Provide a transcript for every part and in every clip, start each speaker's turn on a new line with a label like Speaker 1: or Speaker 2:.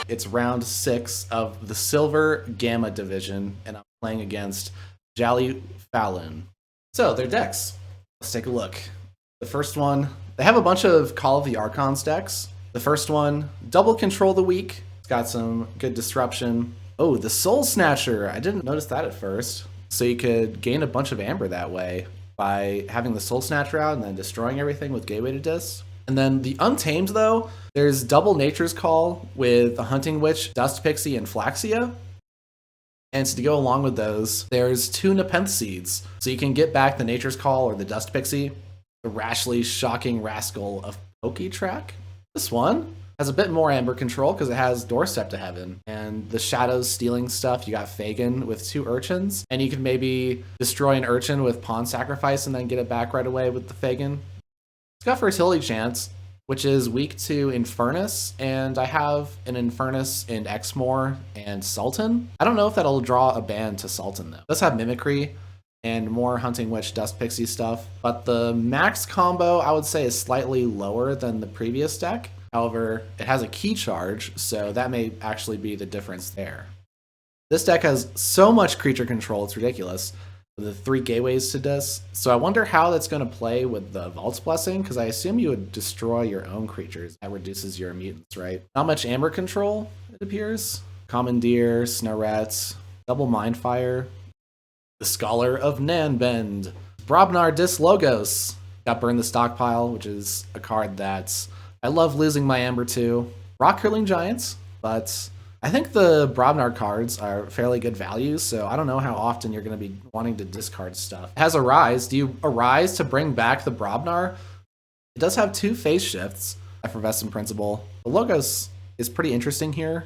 Speaker 1: It's round 6 of the Silver Gamma Division, and I'm playing against jaliFalun. So, their decks. Let's take a look. The first one, they have a bunch of Call of the Archons decks. The first one, Double Control the Weak. It's got some good disruption. Oh, the Soul Snatcher. I didn't notice that at first. So you could gain a bunch of amber that way by having the Soul Snatcher out and then destroying everything with Gateway to Dis. And then the Untamed, though, there's Double Nature's Call with the Hunting Witch, Dust Pixie, and Flaxia. And so to go along with those, there's 2 Nepenthe Seeds. So you can get back the Nature's Call or the Dust Pixie, the Rashly Shocking Rascal of Poketrack. This one has a bit more amber control because it has Doorstep to Heaven. And the Shadows stealing stuff, you got Fagin with 2 Urchins. And you can maybe destroy an Urchin with Pawn Sacrifice and then get it back right away with the Fagin. It's got Fertility Chance, which is weak to Infernus, and I have an Infernus in Exmoor and Sultan. I don't know if that'll draw a ban to Sultan, though. It does have Mimicry and more Hunting Witch Dust Pixie stuff, but the max combo, I would say, is slightly lower than the previous deck. However, it has a Key Charge, so that may actually be the difference there. This deck has so much creature control, it's ridiculous. The 3 gateways to Dis. So I wonder how that's going to play with the Vault's Blessing, because I assume you would destroy your own creatures. That reduces your mutants, right? Not much amber control, it appears. Commandeer, Snowrats, Double Mindfire, the Scholar of Nanbend, Brobnar Dis Logos. Got Burn the Stockpile, which is a card that I love losing my amber to. Rock Curling Giants, but I think the Brobnar cards are fairly good value, so I don't know how often you're going to be wanting to discard stuff. It has Arise. Do you Arise to bring back the Brobnar? It does have 2 phase shifts, Effervescent Principle. The Logos is pretty interesting here.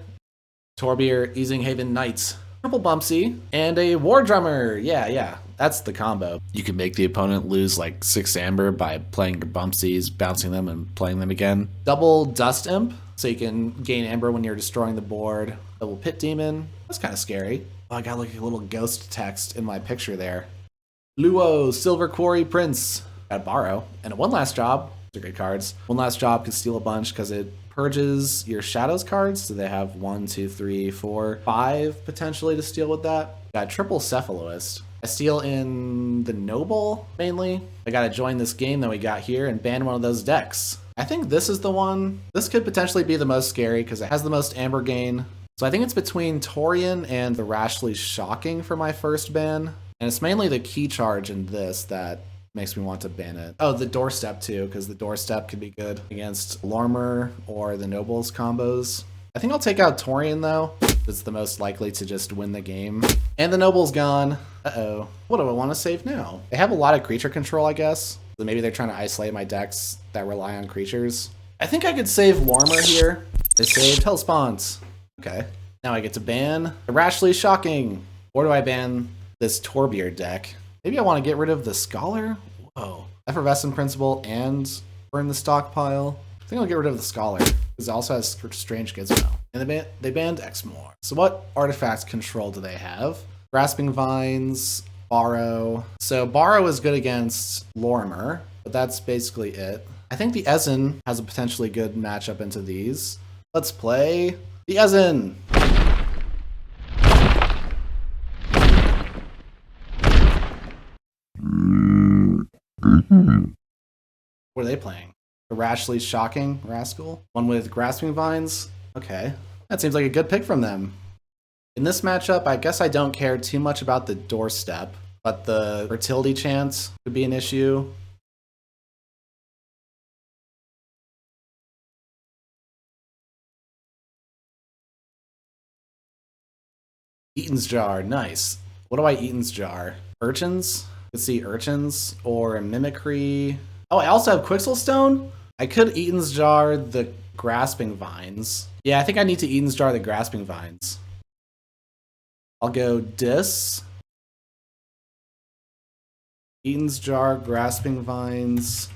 Speaker 1: Torbier, Easing Haven Knights, Triple Bumpsy, and a War Drummer. Yeah, that's the combo. You can make the opponent lose like 6 amber by playing your Bumpsies, bouncing them, and playing them again. Double Dust Imp, so you can gain amber when you're destroying the board. Double Pit Demon. That's kind of scary. Oh, I got like a little ghost text in my picture there. Luo, Silver Quarry Prince. Got Borrow. And a One Last Job. Those are great cards. One Last Job can steal a bunch because it purges your Shadows cards. So they have 1, 2, 3, 4, 5 potentially to steal with that. Got Triple Cephaloist. I steal in the Noble, mainly. I gotta join this game that we got here and ban one of those decks. I think this is the one. This could potentially be the most scary because it has the most amber gain. So I think it's between Torian and the Rashly Shocking for my first ban. And it's mainly the Key Charge in this that makes me want to ban it. Oh, the Doorstep too, because the Doorstep could be good against Lormer or the Nobles combos. I think I'll take out Torian though. It's the most likely to just win the game. And the Noble's gone. Uh-oh. What do I want to save now? They have a lot of creature control, I guess. So maybe they're trying to isolate my decks that rely on creatures. I think I could save Lormer here. I saved Hellspawns. Okay. Now I get to ban the Rashly Shocking. Or do I ban this Torbier deck? Maybe I want to get rid of the Scholar? Whoa. Effervescent Principle and Burn the Stockpile. I think I'll get rid of the Scholar, because it also has Strange Gizmo. And they banned Exmoor. So what artifact control do they have? Grasping Vines, Borrow. So Borrow is good against Lorimer, but that's basically it. I think the Ezen has a potentially good matchup into these. Let's play the Ezen. What are they playing? The Rashly Shocking Rascal? One with Grasping Vines? Okay. That seems like a good pick from them. In this matchup, I guess I don't care too much about the Doorstep, but the Fertility Chance could be an issue. Eaton's Jar, nice. What do I Eaton's Jar? Urchins? Let's see, Urchins or Mimicry. Oh, I also have Quixelstone? I could Eaton's Jar the Grasping Vines. Yeah, I think I need to Eaton's Jar the Grasping Vines. I'll go Dis. Eaton's Jar, Grasping Vines.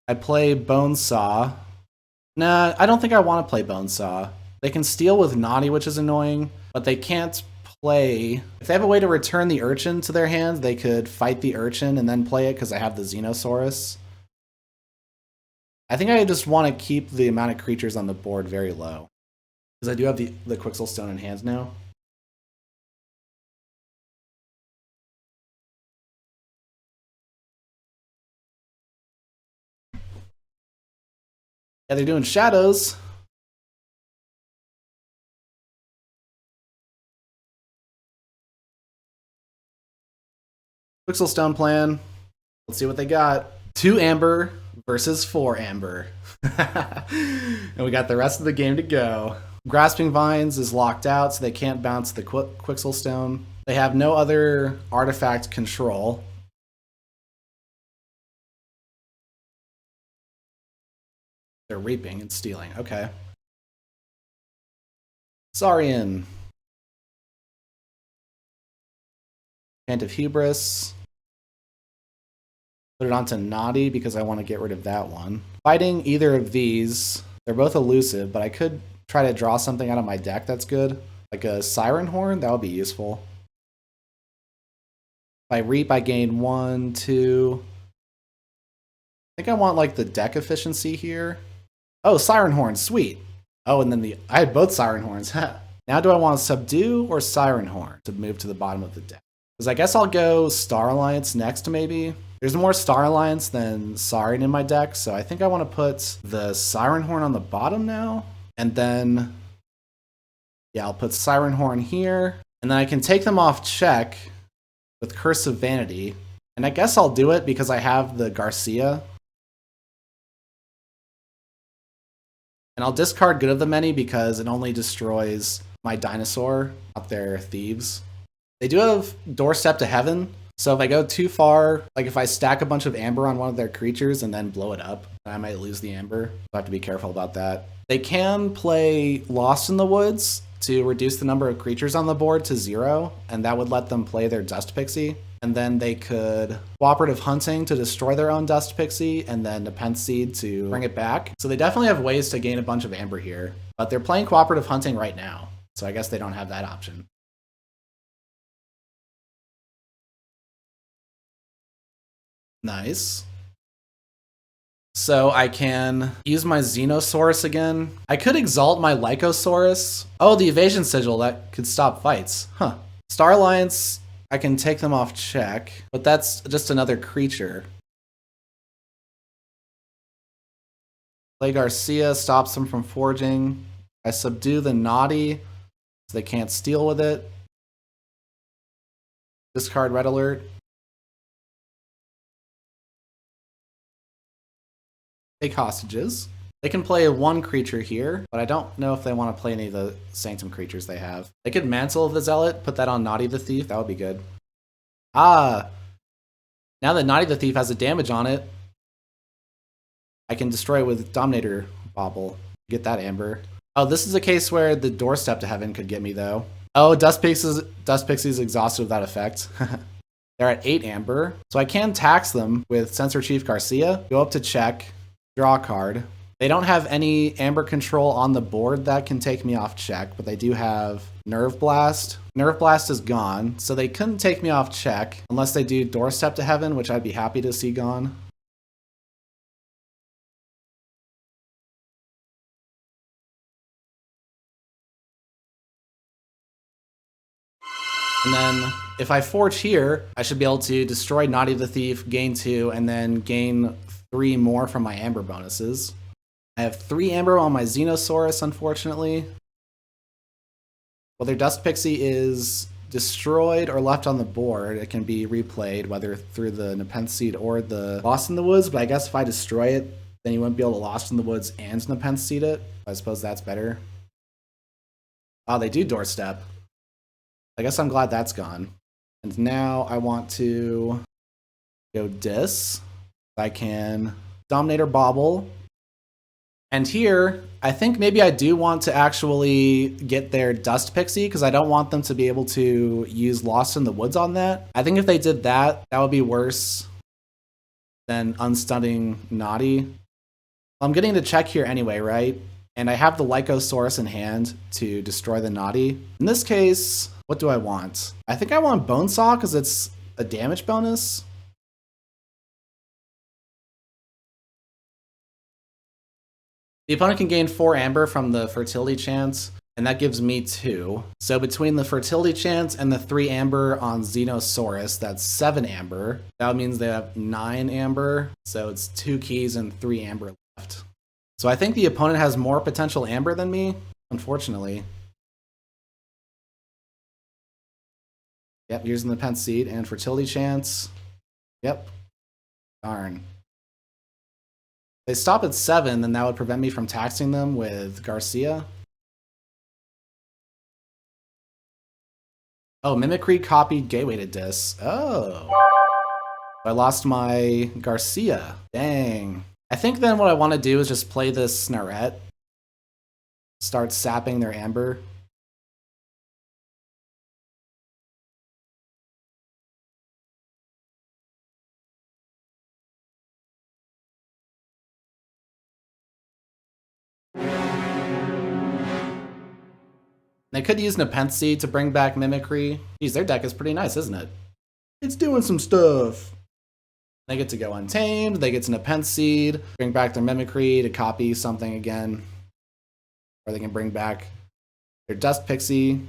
Speaker 1: I play Bonesaw. Nah, I don't think I want to play Bonesaw. They can steal with Naughty, which is annoying, but they can't play. If they have a way to return the Urchin to their hand, they could fight the Urchin and then play it because I have the Xenosaurus. I think I just want to keep the amount of creatures on the board very low. Because I do have the Quixel Stone in hand now. Yeah, they're doing shadows. Quixel Stone plan. Let's see what they got. 2 amber versus 4 amber. And we got the rest of the game to go. Grasping Vines is locked out, so they can't bounce the Quixel Stone. They have no other artifact control. They're reaping and stealing. Okay. Saurian. Cant of Hubris. Put it onto Naughty because I want to get rid of that one. Fighting either of these, they're both elusive, but I could try to draw something out of my deck that's good. Like a Siren Horn, that would be useful. If I reap, I gain 1, 2. I think I want like the deck efficiency here. Oh, Siren Horn, sweet. Oh, and then I had both Siren Horns. Now do I want to Subdue or Siren Horn to move to the bottom of the deck? Because I guess I'll go Star Alliance next, maybe. There's more Star Alliance than Siren in my deck, so I think I want to put the Siren Horn on the bottom now. And then, yeah, I'll put Siren Horn here. And then I can take them off check with Curse of Vanity. And I guess I'll do it because I have the Garcia. And I'll discard Good of the Many because it only destroys my dinosaur, not their thieves. They do have Doorstep to Heaven, so if I go too far, like if I stack a bunch of amber on one of their creatures and then blow it up, I might lose the amber. I have to be careful about that. They can play Lost in the Woods to reduce the number of creatures on the board to 0, and that would let them play their Dust Pixie. And then they could Cooperative Hunting to destroy their own Dust Pixie, and then Nepenthe Seed to bring it back. So they definitely have ways to gain a bunch of amber here, but they're playing Cooperative Hunting right now, so I guess they don't have that option. Nice. So I can use my Xenosaurus again. I could exalt my Lycosaurus. Oh, the Evasion Sigil, that could stop fights. Huh. Star Alliance, I can take them off check, but that's just another creature. Play Garcia, stops them from forging. I subdue the Naughty, so they can't steal with it. Discard Red Alert. Take hostages. They can play 1 creature here, but I don't know if they want to play any of the Sanctum creatures they have. They could Mantle of the Zealot, put that on Naughty the Thief, that would be good. Ah! Now that Naughty the Thief has a damage on it, I can destroy it with Dominator Bauble. Get that amber. Oh, this is a case where the Doorstep to Heaven could get me, though. Oh, Dust Pixie's exhausted without effect. They're at 8 amber, so I can tax them with Censor Chief Garcia, go up to check, draw a card. They don't have any amber control on the board that can take me off check, but they do have Nerve Blast. Nerve Blast is gone, so they couldn't take me off check unless they do Doorstep to Heaven, which I'd be happy to see gone. And then if I forge here, I should be able to destroy Naughty the Thief, gain 2, and then gain 3 more from my amber bonuses. I have 3 amber on my Xenosaurus, unfortunately. Well, their Dust Pixie is destroyed or left on the board. It can be replayed, whether through the Nepenthe Seed or the Lost in the Woods, but I guess if I destroy it, then you wouldn't be able to Lost in the Woods and Nepenthe Seed it. I suppose that's better. Oh, they do Doorstep. I guess I'm glad that's gone. And now I want to go Dis. I can Dominator Bauble. And here, I think maybe I do want to actually get their Dust Pixie because I don't want them to be able to use Lost in the Woods on that. I think if they did that, that would be worse than unstunning Naughty. I'm getting to check here anyway, right? And I have the Lycosaurus in hand to destroy the Naughty. In this case, what do I want? I think I want Bonesaw because it's a damage bonus. The opponent can gain 4 amber from the fertility chance, and that gives me 2. So between the fertility chance and the 3 amber on Xenosaurus, that's 7 amber. That means they have 9 amber, so it's 2 keys and 3 amber left. So I think the opponent has more potential amber than me, unfortunately. Yep, using the Pent Seed and fertility chance. Yep. Darn. If they stop at 7, then that would prevent me from taxing them with Garcia. Oh, Mimicry copied Gateway to Dis. Oh. I lost my Garcia. Dang. I think then what I want to do is just play this Snarette. Start sapping their amber. They could use Nepenthe to bring back Mimicry. Geez, their deck is pretty nice, isn't it? It's doing some stuff. They get to go Untamed, they get to Nepenthe, bring back their Mimicry to copy something again. Or they can bring back their Dust Pixie.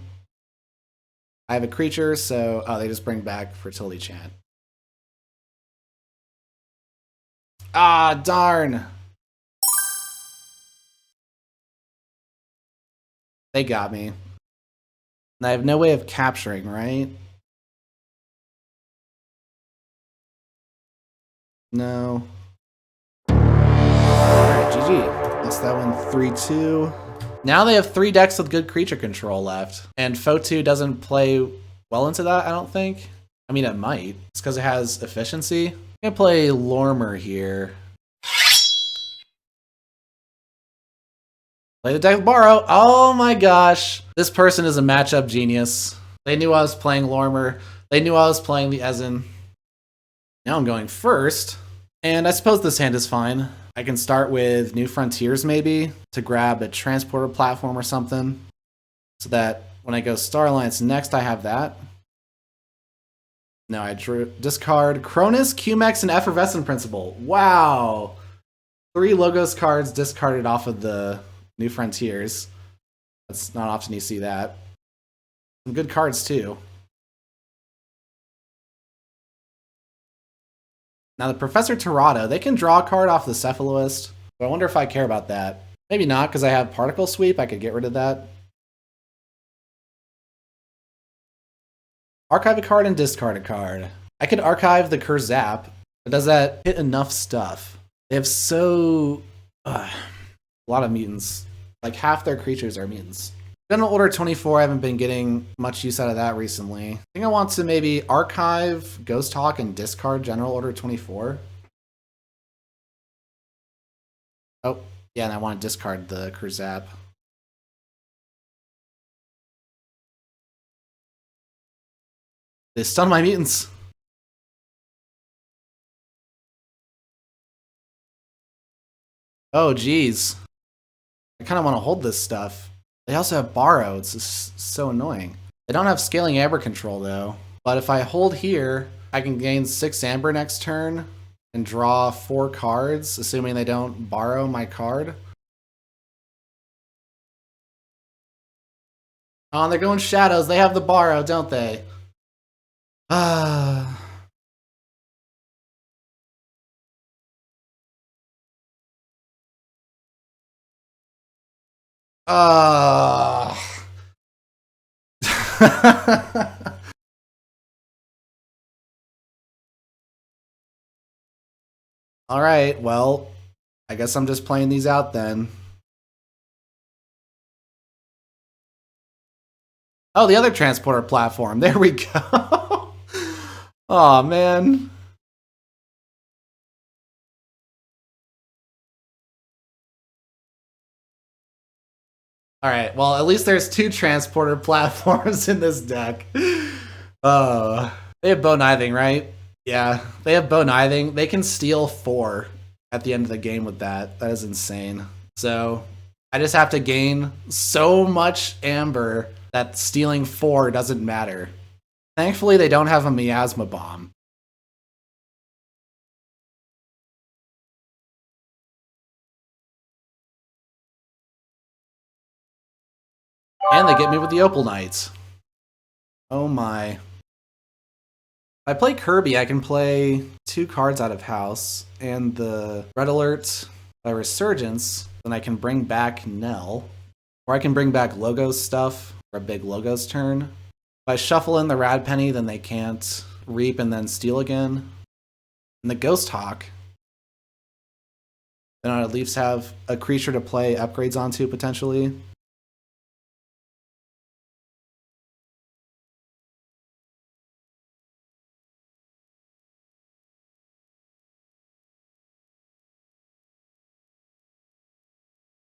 Speaker 1: I have a creature, so they just bring back Fertility Chant. Ah, darn! They got me. And I have no way of capturing, right? No. Alright, GG. Lost that one 3-2. Now they have 3 decks with good creature control left. And Fotu doesn't play well into that, I don't think. I mean, it might. It's because it has efficiency. I'm going to play Lormer here. Play the deck with Borrow. Oh my gosh. This person is a matchup genius. They knew I was playing Lormer. They knew I was playing the Ezen. Now I'm going first. And I suppose this hand is fine. I can start with New Frontiers maybe to grab a transporter platform or something. So that when I go Star Alliance next, I have that. No, I discard Cronus, Cumex, and Effervescent Principle. Wow. 3 Logos cards discarded off of the New Frontiers. That's not often you see that. Some good cards too. Now the Professor Tirado, they can draw a card off the Cephaloist, but I wonder if I care about that. Maybe not, because I have Particle Sweep, I could get rid of that. Archive a card and discard a card. I could archive the Kurzap, but does that hit enough stuff? They have a lot of mutants. Like half their creatures are mutants. General Order 24, I haven't been getting much use out of that recently. I think I want to maybe archive Ghost Hawk and discard General Order 24. Oh, yeah, and I want to discard the Kurzap. They stun my mutants. Oh, geez. I kind of want to hold this stuff. They also have Borrow. It's just so annoying. They don't have Scaling Amber control, though. But if I hold here, I can gain 6 Amber next turn and draw 4 cards, assuming they don't borrow my card. Oh, and they're going Shadows. They have the Borrow, don't they? Ah. All right, well, I guess I'm just playing these out then. Oh, the other transporter platform. There we go. Oh, man. All right, well, at least there's 2 transporter platforms in this deck. They have Bone Iving, right? Yeah, they have Bone Iving. They can steal 4 at the end of the game with that. That is insane. So I just have to gain so much Amber that stealing 4 doesn't matter. Thankfully, they don't have a Miasma Bomb. And they get me with the Opal Knights. Oh my. If I play Kirby, I can play 2 cards out of house, and the Red Alert by Resurgence, then I can bring back Nel, or I can bring back Logos stuff for a big Logos turn. If I shuffle in the Rad Penny, then they can't reap and then steal again. And the Ghost Hawk, then I'd at least have a creature to play upgrades onto potentially.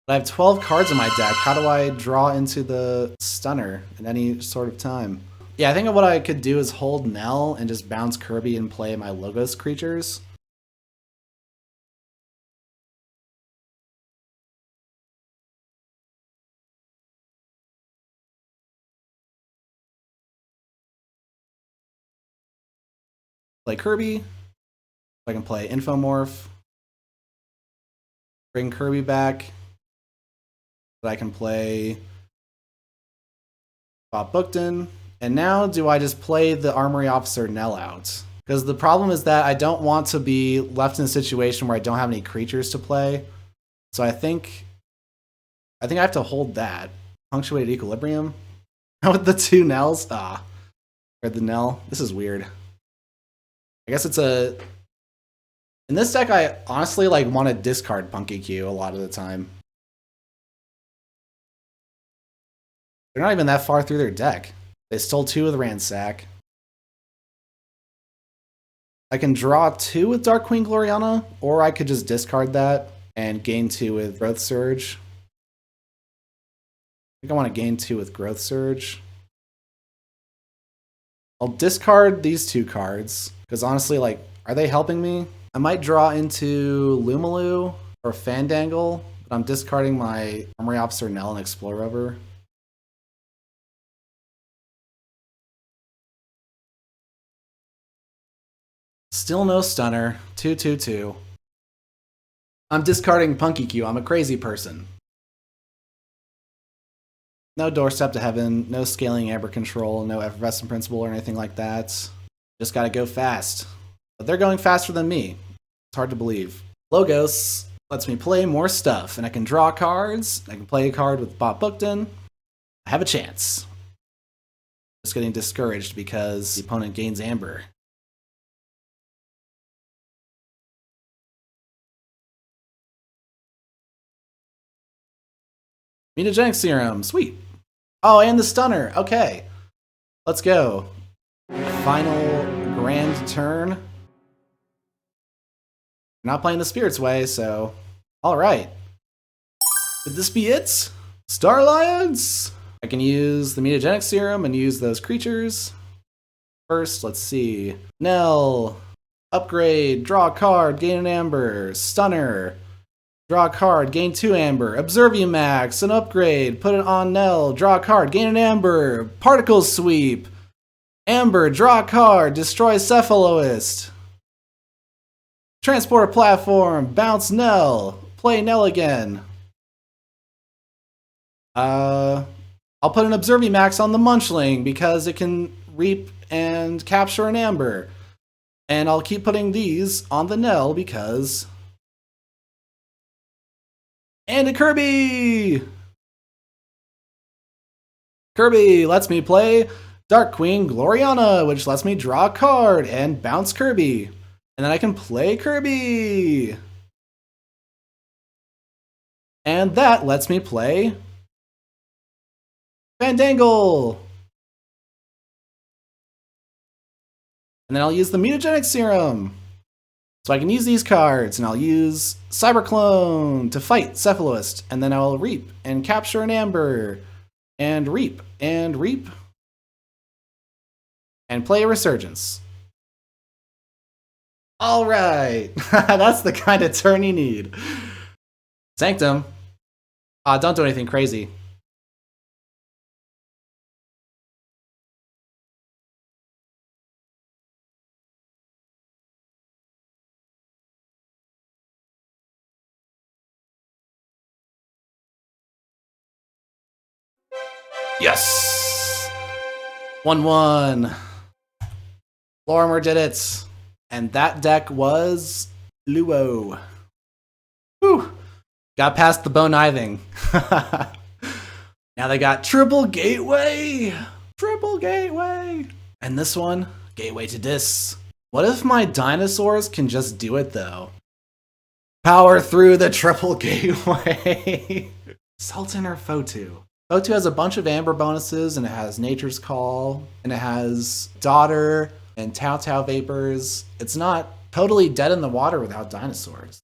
Speaker 1: But I have 12 cards in my deck. How do I draw into the Stunner in any sort of time? Yeah, I think what I could do is hold Nel and just bounce Kirby and play my Logos creatures. Play Kirby. I can play Infomorph. Bring Kirby back. But I can play Bob Bookton. And now do I just play the Armory Officer Nel out? Because the problem is that I don't want to be left in a situation where I don't have any creatures to play. So I think I have to hold that. Punctuated Equilibrium. With the 2 Nels? Or the Nel. This is weird. I guess it's a... In this deck, I honestly want to discard Punky Q a lot of the time. They're not even that far through their deck. They stole 2 with Ransack. I can draw 2 with Dark Queen Gloriana, or I could just discard that and gain 2 with Growth Surge. I think I want to gain 2 with Growth Surge. I'll discard these 2 cards, because honestly, are they helping me? I might draw into Lumalu or Fandangle, but I'm discarding my Armory Officer Nel and Explore Rover. Still no Stunner. 2/2/2. I'm discarding Punky Q. I'm a crazy person. No Doorstep to Heaven, no Scaling Amber Control, no Effervescent Principle or anything like that. Just gotta go fast. But they're going faster than me. It's hard to believe. Logos lets me play more stuff, and I can draw cards. I can play a card with Bob Bookton. I have a chance. Just getting discouraged because the opponent gains Amber. Mutagenic Serum, sweet. Oh, and the Stunner. Okay, let's go. Final grand turn. Not playing the Spirit's Way, so all right. Could this be it? Star Alliance. I can use the Mutagenic Serum and use those creatures. First, let's see. Nel, upgrade, draw a card, gain an Amber. Stunner, draw a card, gain 2 Amber. Observumax, an upgrade, put it on Nel, draw a card, gain an Amber. Particle Sweep, Amber, draw a card, destroy Cephaloist. Transport Platform, bounce Nel, play Nel again. I'll put an Observumax on the Munchling because it can reap and capture an Amber. And I'll keep putting these on the Nel because... And a Kirby! Kirby lets me play Dark Queen Gloriana, which lets me draw a card and bounce Kirby. And then I can play Kirby! And that lets me play Fandangle! And then I'll use the Mutagenic Serum. So I can use these cards, and I'll use Cyberclone to fight Cephaloist, and then I'll reap and capture an Amber, and reap, and play a Resurgence. All right, that's the kind of turn you need. Sanctum. Don't do anything crazy. Yes! 1-1. Lorimer did it. And that deck was Luo. Whew. Got past the bone kniving. Now they got triple gateway. Triple gateway. And this one, gateway to Dis. What if my dinosaurs can just do it though? Power through the triple gateway. Sultan or Fotu? Fotu has a bunch of amber bonuses, and it has Nature's Call, and it has Daughter and Tau Tau Vapors. It's not totally dead in the water without dinosaurs.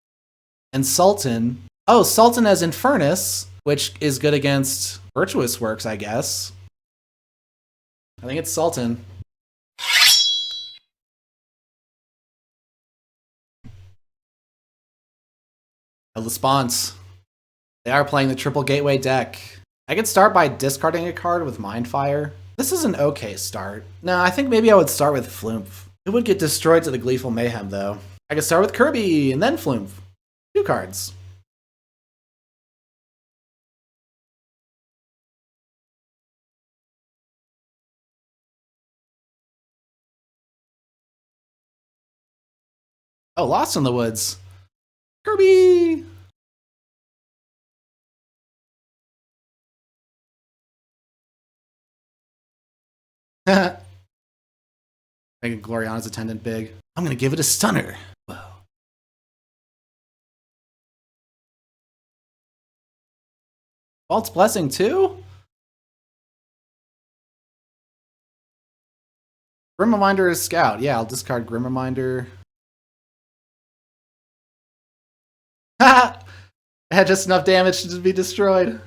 Speaker 1: And Sultan, oh, Sultan has Infernus, which is good against Virtuous Works, I guess. I think it's Sultan. A response. They are playing the triple gateway deck. I could start by discarding a card with Mindfire. This is an okay start. No, I think maybe I would start with Flumph. It would get destroyed to the Gleeful Mayhem, though. I could start with Kirby and then Flumph. 2 cards. Oh, Lost in the Woods. Kirby! Making Gloriana's attendant big. I'm gonna give it a stunner. Whoa. Vault's Blessing too? Grim Reminder is Scout. Yeah, I'll discard Grim Reminder. Ha! It had just enough damage to be destroyed.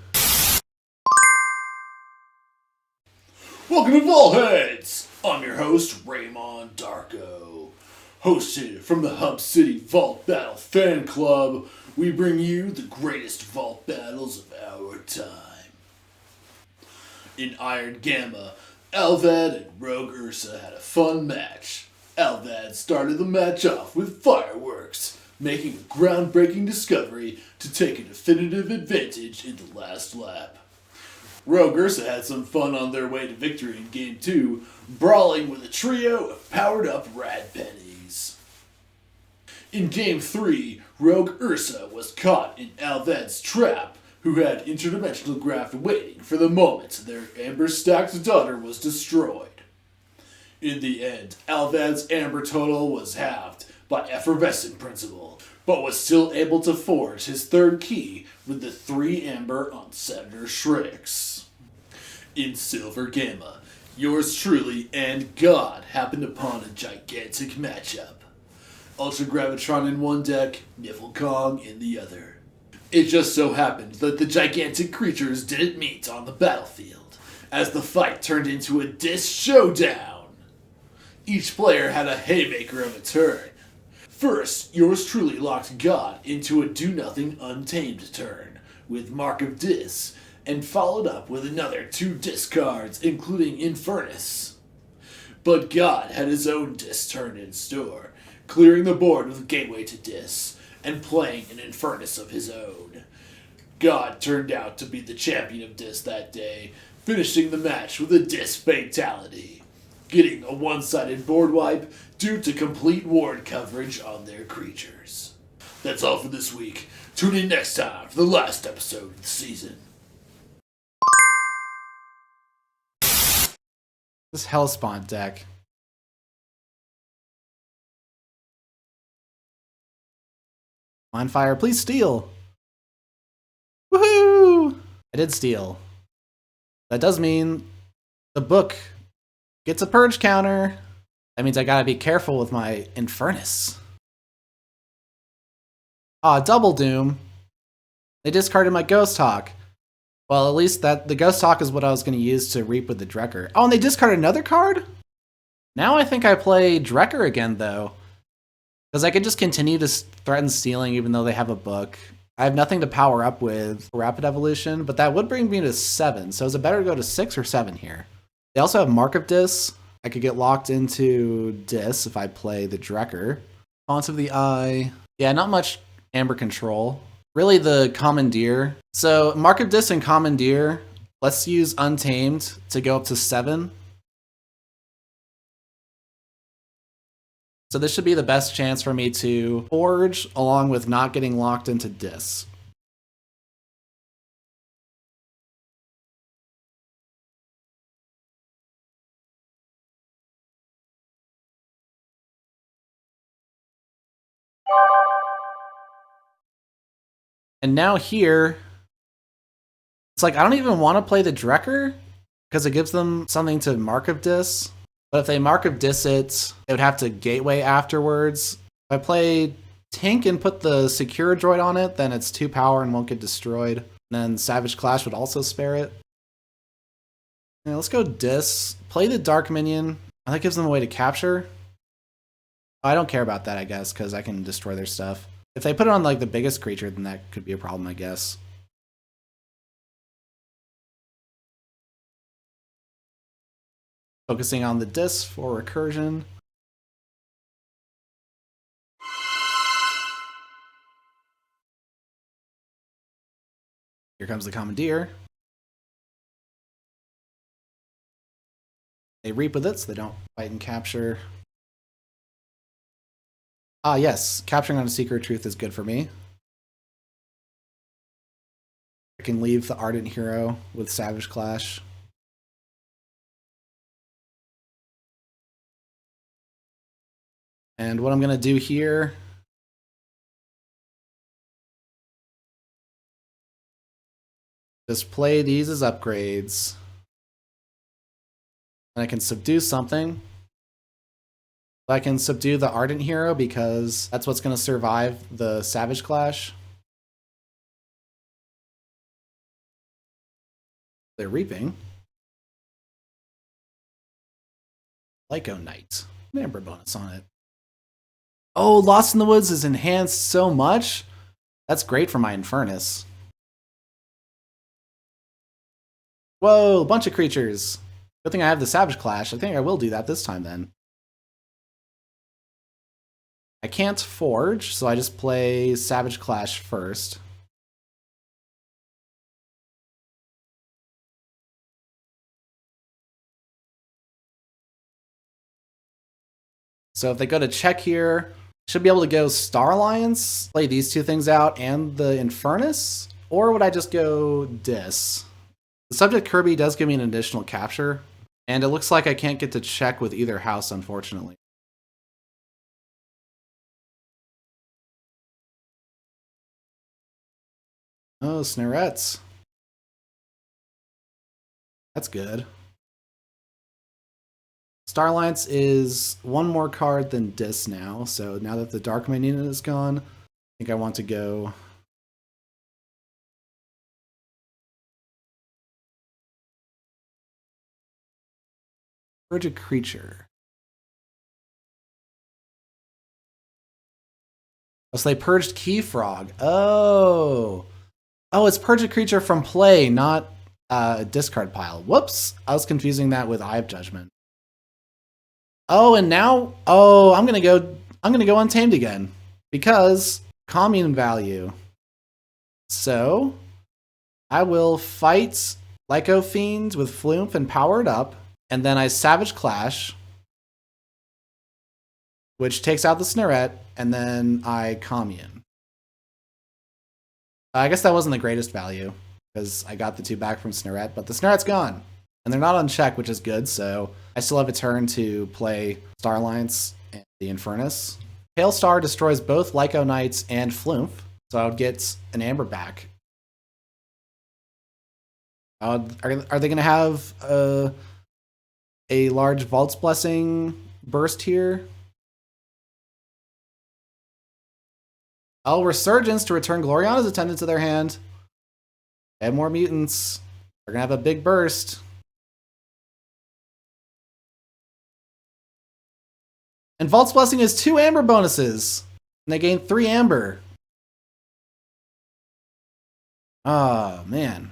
Speaker 2: Welcome to Vaultheads! I'm your host, Raymond Darko. Hosted from the Hub City Vault Battle Fan Club, we bring you the greatest vault battles of our time. In Iron Gamma, Alvad and Rogue Ursa had a fun match. Alvad started the match off with fireworks, making a groundbreaking discovery to take a definitive advantage in the last lap. Rogue Ursa had some fun on their way to victory in Game 2, brawling with a trio of powered-up Rad Pennies. In Game 3, Rogue Ursa was caught in Alved's trap, who had interdimensional graft waiting for the moment their amber-stacked daughter was destroyed. In the end, Alved's amber total was halved by Effervescent Principle, but was still able to forge his third key with the 3 amber on Senator Shrix. In Silver Gamma, yours truly and God happened upon a gigantic matchup. Ultra Gravitron in one deck, Niflkong in the other. It just so happened that the gigantic creatures didn't meet on the battlefield, as the fight turned into a Dis showdown. Each player had a haymaker of a turn. First, yours truly locked God into a do-nothing Untamed turn, with Mark of Dis, and followed up with another 2 discards, including Infernus. But God had his own Dis turn in store, clearing the board with Gateway to Dis, and playing an Infernus of his own. God turned out to be the champion of Dis that day, finishing the match with a Dis fatality, getting a one-sided board wipe due to complete ward coverage on their creatures. That's all for this week. Tune in next time for the last episode of the season.
Speaker 1: This Hellspawn deck. Mindfire, please steal. Woohoo! I did steal. That does mean the book gets a purge counter. That means I gotta be careful with my Infernus. Double Doom. They discarded my Ghost Hawk. Well, at least that the Ghost Hawk is what I was gonna use to reap with the Drekker. Oh, and they discarded another card? Now I think I play Drekker again, though. Because I could just continue to threaten stealing even though they have a book. I have nothing to power up with Rapid Evolution, but that would bring me to 7. So is it better to go to 6 or 7 here? They also have Mark of Dis. I could get locked into Dis if I play the Drekker. Font of the Eye. Yeah, not much Amber control. Really the Commandeer. So Mark of Dis and Commandeer Let's use Untamed to go up to 7. So this should be the best chance for me to forge along with not getting locked into Dis. And now here, it's like I don't even want to play the Drekker because it gives them something to Mark of Dis. But if they Mark of Dis it, they would have to Gateway afterwards. If I play Tink and put the Secure Droid on it, then it's 2 power and won't get destroyed. And then Savage Clash would also spare it. Yeah, let's go Dis. Play the Dark Minion. That gives them a way to capture. I don't care about that, I guess, because I can destroy their stuff. If they put it on like the biggest creature, then that could be a problem, I guess. Focusing on the Dis for recursion. Here comes the Commandeer. They reap with it, so they don't fight and capture. Ah, yes. Capturing on a Seeker of Truth is good for me. I can leave the Ardent Hero with Savage Clash. And what I'm going to do here is play these as upgrades. And I can subdue something. I can subdue the Ardent Hero because that's what's going to survive the Savage Clash. They're reaping. Lyco Knight. Amber bonus on it. Oh, Lost in the Woods is enhanced so much. That's great for my Infernus. Whoa, a bunch of creatures. Good thing I have the Savage Clash. I think I will do that this time then. I can't forge, so I just play Savage Clash first. So if they go to check here, should be able to go Star Alliance, play these two things out, and the Infernus? Or would I just go Dis? The subject Kirby does give me an additional capture, and it looks like I can't get to check with either house, unfortunately. Oh, Snarettes. That's good. Star Alliance is one more card than Dis now, so now that the Dark Minion is gone, I think I want to go Purge a creature. Oh, so they purged KeyFrog. Oh, it's purge a creature from play, not a discard pile. Whoops, I was confusing that with Eye of Judgment. Oh, and now, I'm gonna go Untamed again because commune value. So I will fight Lyco Fiend with Flumph and power it up, and then I Savage Clash, which takes out the Snarette, and then I commune. I guess that wasn't the greatest value because I got the 2 back from Snarette, but the Snarette's gone. And they're not on check, which is good, so I still have a turn to play Star Alliance and the Infernus. Hailstar destroys both Lyco Knights and Flumph, so I would get an Amber back. Are they going to have a large Vault's Blessing burst here? Oh, Resurgence to return Gloriana's Attendant to their hand. They have more mutants. They're going to have a big burst. And Vault's Blessing is 2 Amber bonuses. And they gain 3 Amber. Oh, man.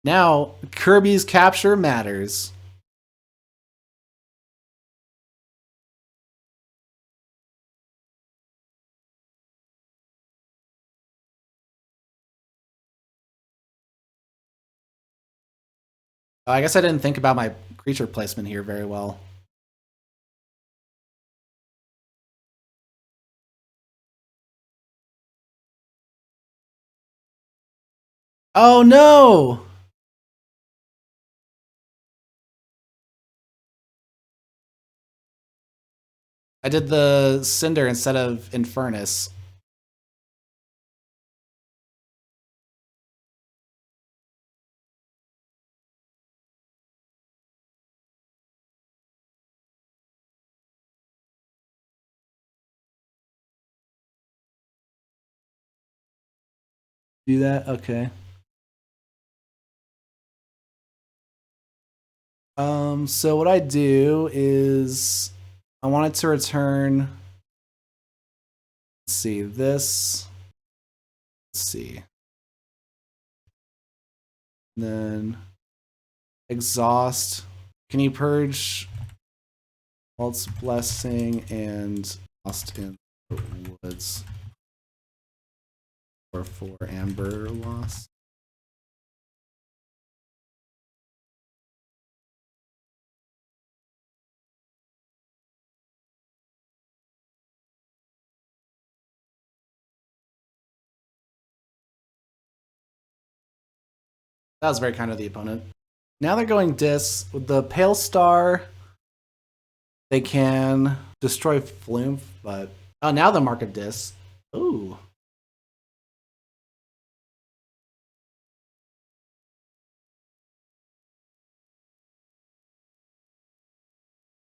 Speaker 1: Now, Kirby's capture matters. I guess I didn't think about my creature placement here very well. Oh no! I did the Cinder instead of Infernus. Do that? Okay. So what I do is I wanted to return, let's see, this. Let's see. And then exhaust. Can you purge Walt's Blessing and Lost in the Woods? Or 4 Amber loss. That was very kind of the opponent. Now they're going Dis. With the Pale Star, they can destroy Flume, but... Oh, now the Mark of Dis. Ooh.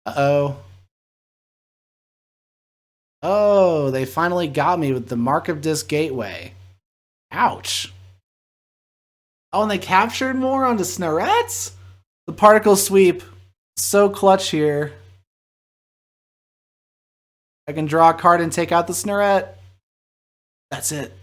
Speaker 1: Uh-oh. Oh, they finally got me with the Mark of Dis Gateway. Ouch. Oh, and they captured more onto Snarets? The Particle Sweep. So clutch here. I can draw a card and take out the Snarret. That's it.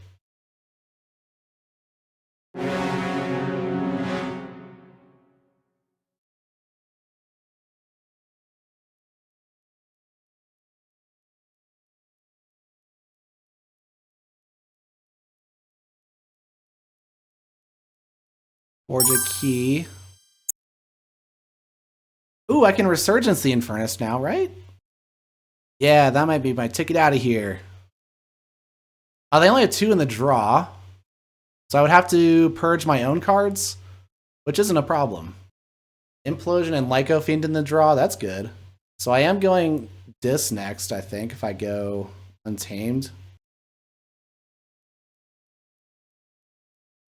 Speaker 1: Forge a key. Ooh, I can Resurgence the Infernus now, right? Yeah, that might be my ticket out of here. Oh, they only had 2 in the draw. So I would have to purge my own cards, which isn't a problem. Implosion and Lyco Fiend in the draw, that's good. So I am going Dis next, I think, if I go Untamed.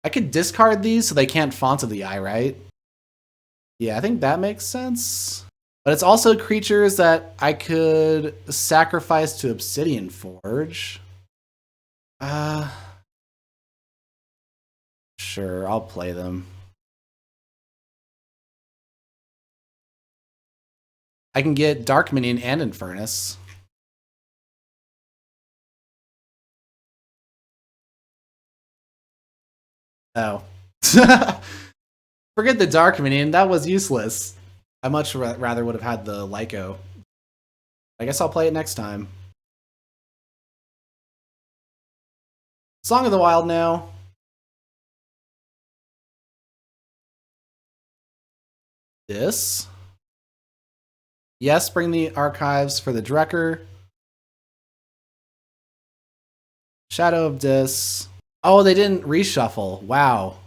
Speaker 1: I could discard these so they can't Font of the Eye, right? Yeah, I think that makes sense. But it's also creatures that I could sacrifice to Obsidian Forge. Sure, I'll play them. I can get Dark Minion and Infernus. Oh. Forget the Dark Minion, that was useless. I much rather would have had the Lyco. I guess I'll play it next time. Song of the Wild now. This. Yes, bring the archives for the Drekker. Shadow of Dis. Oh, they didn't reshuffle. Wow.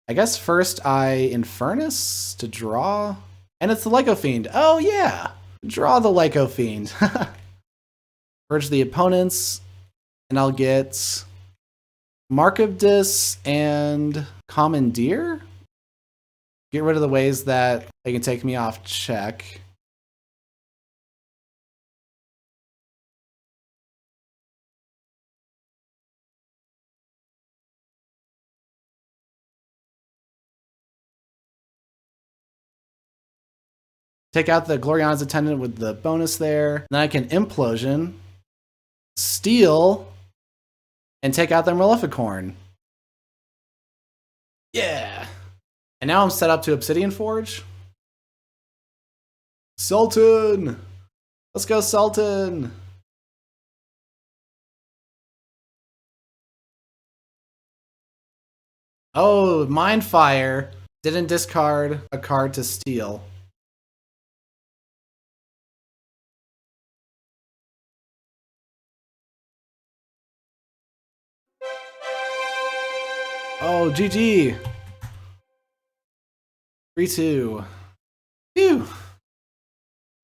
Speaker 1: I guess first I Infernus to draw. And it's the Lyco Fiend. Oh, yeah. Draw the Lyco Fiend. Purge the opponents. And I'll get Mark of Dis and Commandeer. Get rid of the ways that they can take me off check. Take out the Gloriana's Attendant with the bonus there. Then I can Implosion, steal, and take out their Maleficorn. Yeah. And now I'm set up to Obsidian Forge. Sultan! Let's go, Sultan! Oh, Mind Fire. Didn't discard a card to steal. Oh, GG. 3-2. Phew.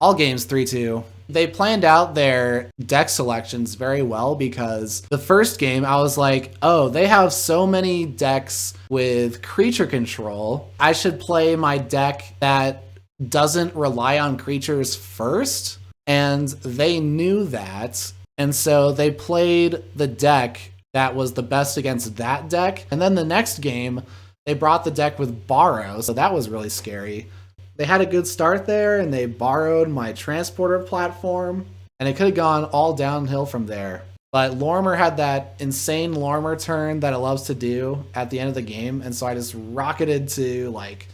Speaker 1: All games 3-2. They planned out their deck selections very well because the first game I was like, oh, they have so many decks with creature control. I should play my deck that doesn't rely on creatures first. And they knew that. And so they played the deck that was the best against that deck. And then the next game, they brought the deck with Borrow. So that was really scary. They had a good start there, and they borrowed my transporter platform, and it could have gone all downhill from there. But Lormer had that insane Lormer turn that it loves to do at the end of the game, and so I just rocketed to like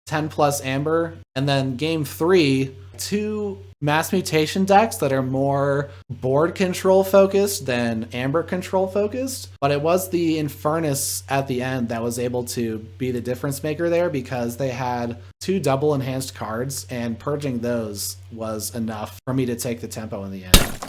Speaker 1: 10 plus Amber. And then game 3, 2 mass mutation decks that are more board control focused than Amber control focused. But it was the Infernus at the end that was able to be the difference maker there because they had 2 double enhanced cards, and purging those was enough for me to take the tempo in the end.